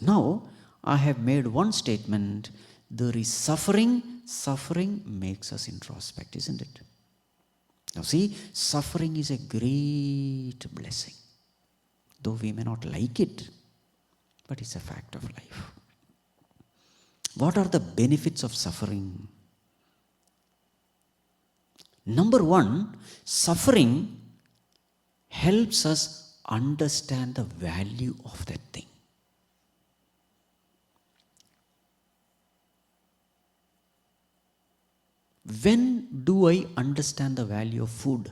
Now, I have made one statement. There is suffering. Suffering makes us introspect, isn't it? Now see, suffering is a great blessing. Though we may not like it, but it's a fact of life. What are the benefits of suffering? Number one, suffering helps us understand the value of that thing. When do I understand the value of food?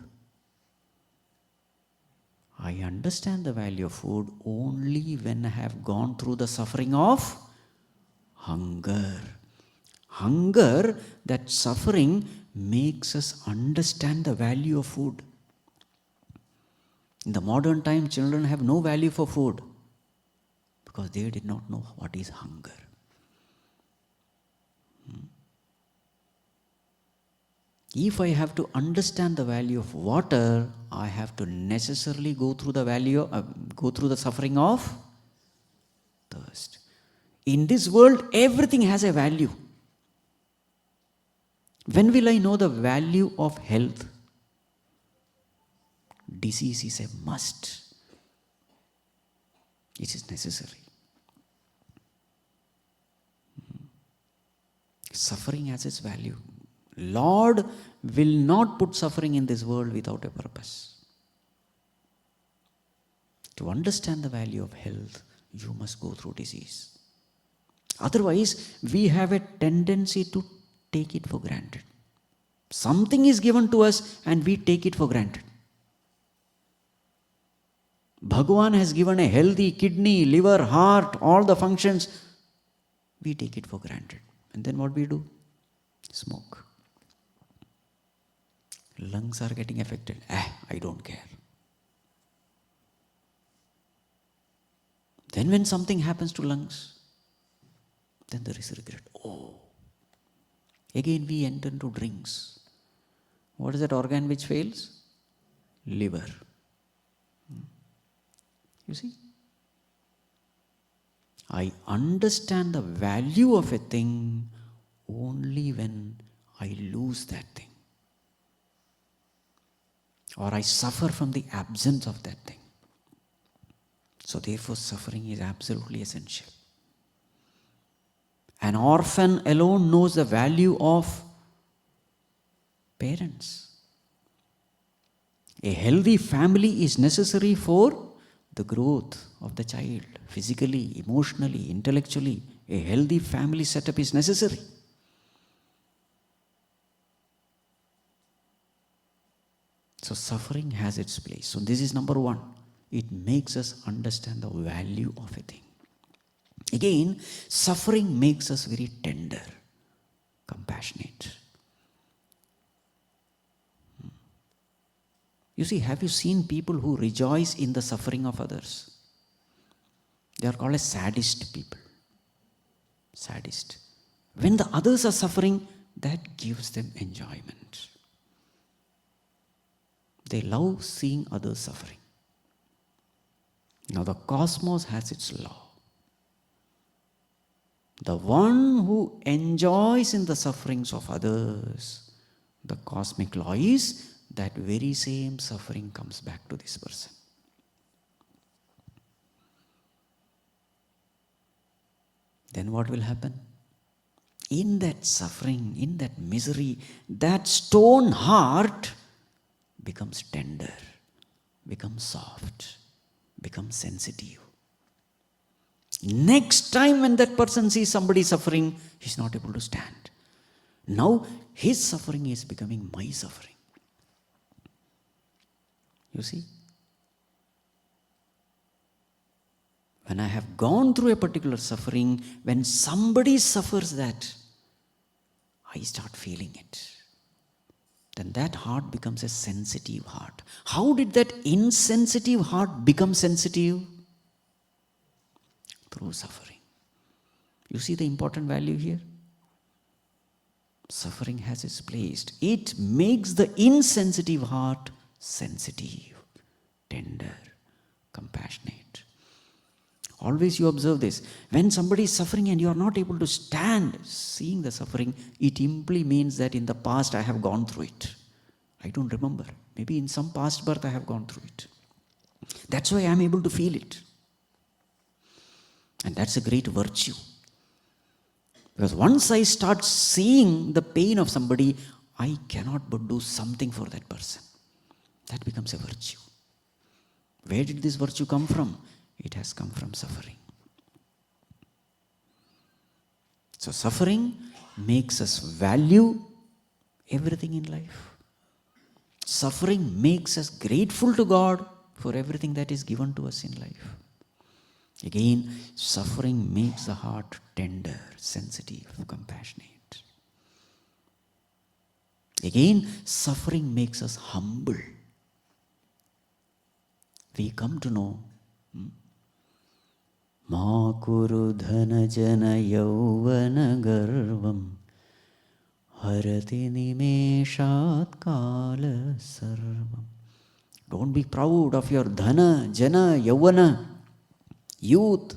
I understand the value of food only when I have gone through the suffering of hunger. Hunger, that suffering makes us understand the value of food. In the modern time, children have no value for food because they did not know what is hunger. If I have to understand the value of water, I have to necessarily go through the suffering of thirst. In this world, everything has a value. When will I know the value of health? Disease is a must. It is necessary. Suffering has its value. Lord will not put suffering in this world without a purpose. To understand the value of health, you must go through disease. Otherwise, we have a tendency to take it for granted. Something is given to us and we take it for granted. Bhagavan has given a healthy kidney, liver, heart, all the functions. We take it for granted. And then what we do? Smoke. Lungs are getting affected. I don't care. Then when something happens to lungs, then there is regret. Again we enter into drinks. What is that organ which fails? Liver. You see? I understand the value of a thing only when I lose that thing. Or I suffer from the absence of that thing. So therefore suffering is absolutely essential. An orphan alone knows the value of parents. A healthy family is necessary for the growth of the child, physically, emotionally, intellectually. A healthy family setup is necessary. So suffering has its place. So this is number one. It makes us understand the value of a thing. Again, suffering makes us very tender, compassionate. You see, have you seen people who rejoice in the suffering of others? They are called as sadist people. Sadist. When the others are suffering, that gives them enjoyment. They love seeing others suffering. Now the cosmos has its law. The one who enjoys in the sufferings of others, the cosmic law is that very same suffering comes back to this person. Then what will happen? In that suffering, in that misery, that stone heart becomes tender, becomes soft, becomes sensitive. Next time when that person sees somebody suffering, he's not able to stand. Now his suffering is becoming my suffering. You see? When I have gone through a particular suffering, when somebody suffers that, I start feeling it. Then that heart becomes a sensitive heart. How did that insensitive heart become sensitive? Through suffering. You see the important value here? Suffering has its place. It makes the insensitive heart sensitive, tender, compassionate. Always you observe this. When somebody is suffering and you are not able to stand seeing the suffering, it simply means that in the past I have gone through it. I don't remember. Maybe in some past birth I have gone through it. That's why I am able to feel it. And that's a great virtue. Because once I start seeing the pain of somebody, I cannot but do something for that person. That becomes a virtue. Where did this virtue come from? It has come from suffering. So suffering makes us value everything in life. Suffering makes us grateful to God for everything that is given to us in life. Again, suffering makes the heart tender, sensitive, compassionate. Again, suffering makes us humble. We come to know Ma kuru dhana jana yauvana garvam harati nimeshat kala sarvam. Don't be proud of your dhana, jana, yauvana, youth,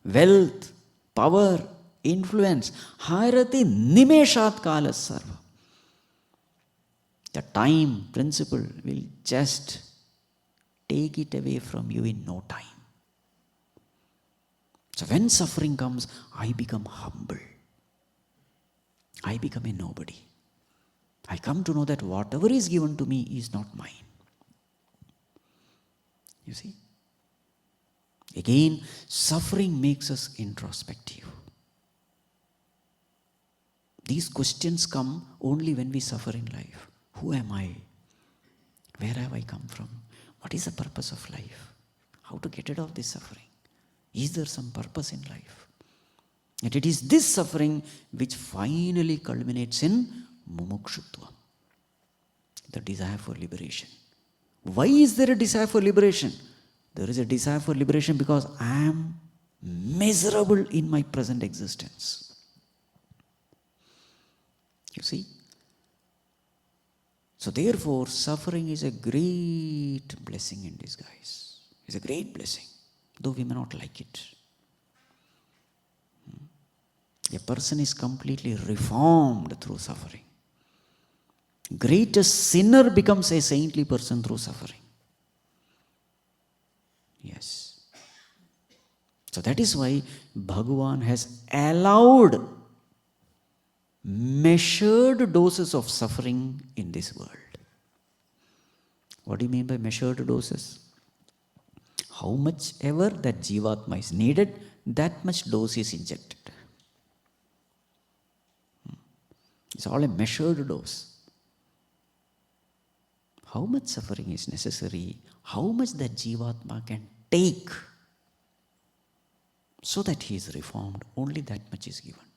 wealth, power, influence. Harati nimeshat kala sarvam. The time principle will just take it away from you in no time. So when suffering comes, I become humble. I become a nobody. I come to know that whatever is given to me is not mine. You see? Again, suffering makes us introspective. These questions come only when we suffer in life. Who am I? Where have I come from? What is the purpose of life? How to get rid of this suffering? Is there some purpose in life? And it is this suffering which finally culminates in mumukshutva, the desire for liberation. Why is there a desire for liberation? There is a desire for liberation because I am miserable in my present existence. You see? So therefore, suffering is a great blessing in disguise. It's a great blessing, though we may not like it. A person is completely reformed through suffering. Greatest sinner becomes a saintly person through suffering. Yes. So that is why Bhagavan has allowed measured doses of suffering in this world. What do you mean by measured doses? How much ever that Jivatma is needed, that much dose is injected. It's all a measured dose. How much suffering is necessary, how much that Jivatma can take so that he is reformed, only that much is given.